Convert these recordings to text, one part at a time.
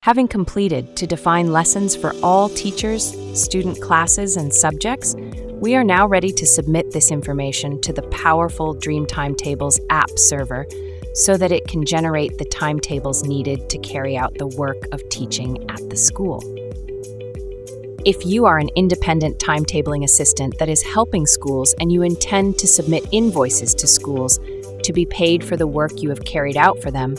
Having completed to define lessons for all teachers, student classes, and subjects, we are now ready to submit this information to the powerful DreamTimetables App server so that it can generate the timetables needed to carry out the work of teaching at the school. If you are an independent timetabling assistant that is helping schools and you intend to submit invoices to schools to be paid for the work you have carried out for them,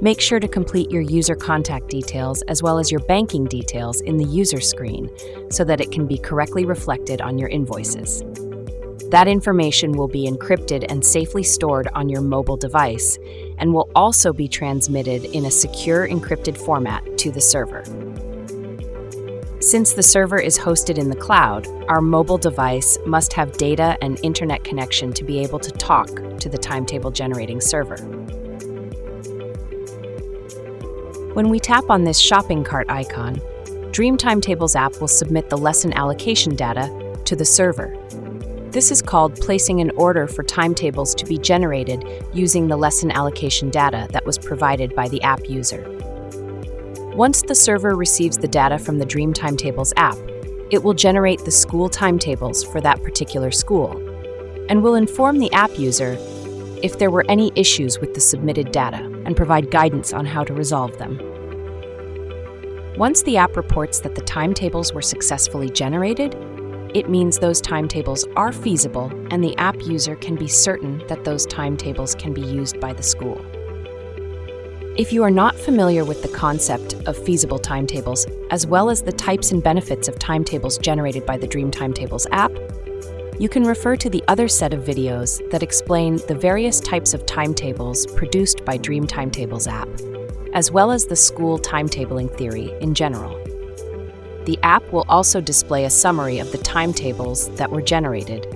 make sure to complete your user contact details as well as your banking details in the user screen so that it can be correctly reflected on your invoices. That information will be encrypted and safely stored on your mobile device and will also be transmitted in a secure encrypted format to the server. Since the server is hosted in the cloud, our mobile device must have data and internet connection to be able to talk to the timetable generating server. When we tap on this shopping cart icon, DreamTimetables App will submit the lesson allocation data to the server. This is called placing an order for timetables to be generated using the lesson allocation data that was provided by the app user. Once the server receives the data from the DreamTimetables app, it will generate the school timetables for that particular school and will inform the app user if there were any issues with the submitted data and provide guidance on how to resolve them. Once the app reports that the timetables were successfully generated, it means those timetables are feasible and the app user can be certain that those timetables can be used by the school. If you are not familiar with the concept of feasible timetables, as well as the types and benefits of timetables generated by the DreamTimetables app, you can refer to the other set of videos that explain the various types of timetables produced by DreamTimetables app, as well as the school timetabling theory in general. The app will also display a summary of the timetables that were generated.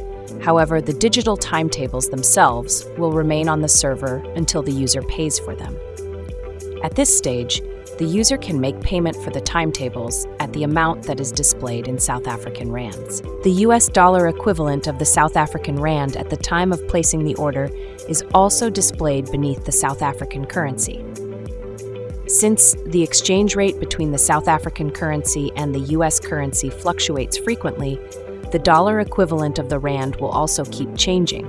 However, the digital timetables themselves will remain on the server until the user pays for them. At this stage, the user can make payment for the timetables at the amount that is displayed in South African rands. The US dollar equivalent of the South African rand at the time of placing the order is also displayed beneath the South African currency. Since the exchange rate between the South African currency and the US currency fluctuates frequently, the dollar equivalent of the rand will also keep changing.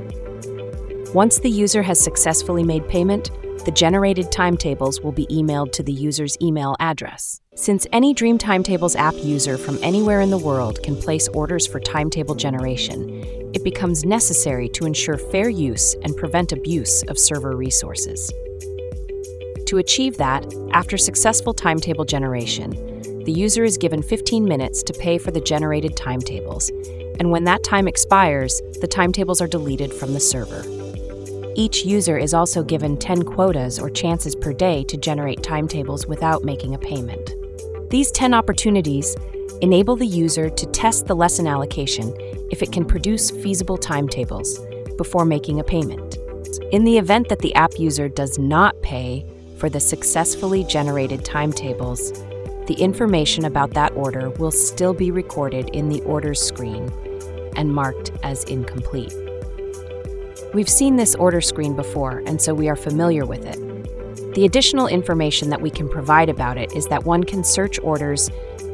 Once the user has successfully made payment, the generated timetables will be emailed to the user's email address. Since any DreamTimetables app user from anywhere in the world can place orders for timetable generation, it becomes necessary to ensure fair use and prevent abuse of server resources. To achieve that, after successful timetable generation, the user is given 15 minutes to pay for the generated timetables, and when that time expires, the timetables are deleted from the server. Each user is also given 10 quotas or chances per day to generate timetables without making a payment. These 10 opportunities enable the user to test the lesson allocation if it can produce feasible timetables before making a payment. In the event that the app user does not pay for the successfully generated timetables, the information about that order will still be recorded in the orders screen and marked as incomplete. We've seen this order screen before, and so we are familiar with it. The additional information that we can provide about it is that one can search orders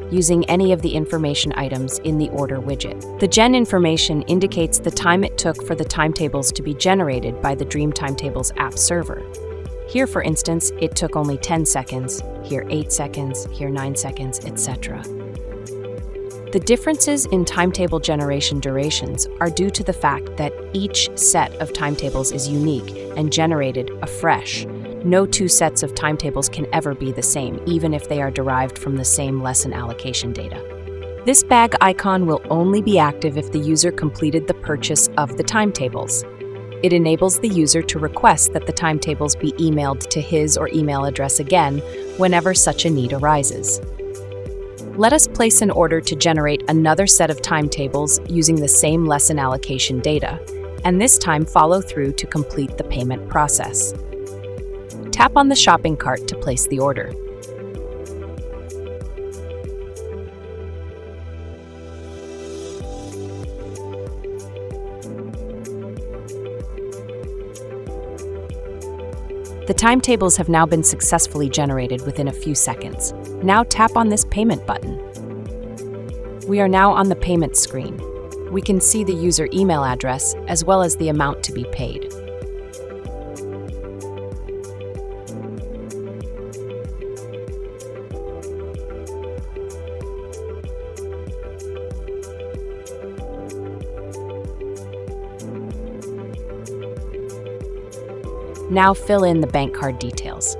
using any of the information items in the order widget. The gen information indicates the time it took for the timetables to be generated by the DreamTimetables app server. Here, for instance, it took only 10 seconds, here 8 seconds, here 9 seconds, etc. The differences in timetable generation durations are due to the fact that each set of timetables is unique and generated afresh. No two sets of timetables can ever be the same, even if they are derived from the same lesson allocation data. This bag icon will only be active if the user completed the purchase of the timetables. It enables the user to request that the timetables be emailed to his or email address again whenever such a need arises. Let us place an order to generate another set of timetables using the same lesson allocation data, and this time follow through to complete the payment process. Tap on the shopping cart to place the order. The timetables have now been successfully generated within a few seconds. Now tap on this payment button. We are now on the payment screen. We can see the user email address as well as the amount to be paid. Now fill in the bank card details.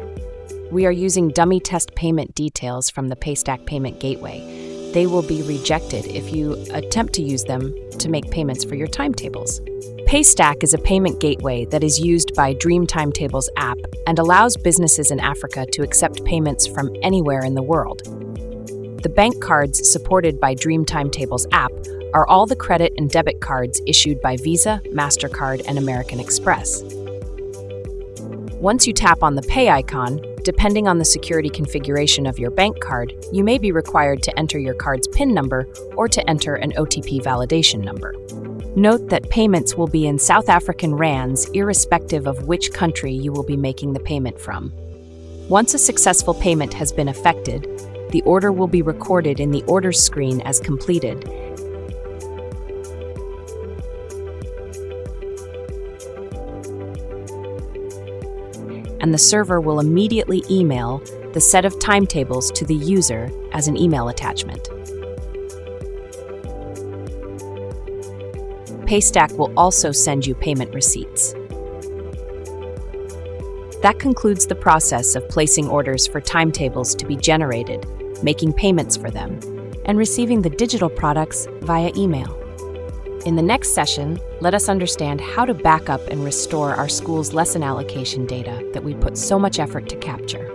We are using dummy test payment details from the Paystack Payment Gateway. They will be rejected if you attempt to use them to make payments for your timetables. Paystack is a payment gateway that is used by DreamTimetables App and allows businesses in Africa to accept payments from anywhere in the world. The bank cards supported by DreamTimetables App are all the credit and debit cards issued by Visa, MasterCard, and American Express. Once you tap on the Pay icon, depending on the security configuration of your bank card, you may be required to enter your card's PIN number or to enter an OTP validation number. Note that payments will be in South African rands irrespective of which country you will be making the payment from. Once a successful payment has been effected, the order will be recorded in the orders screen as completed, and the server will immediately email the set of timetables to the user as an email attachment. Paystack will also send you payment receipts. That concludes the process of placing orders for timetables to be generated, making payments for them, and receiving the digital products via email. In the next session, let us understand how to back up and restore our school's lesson allocation data that we put so much effort to capture.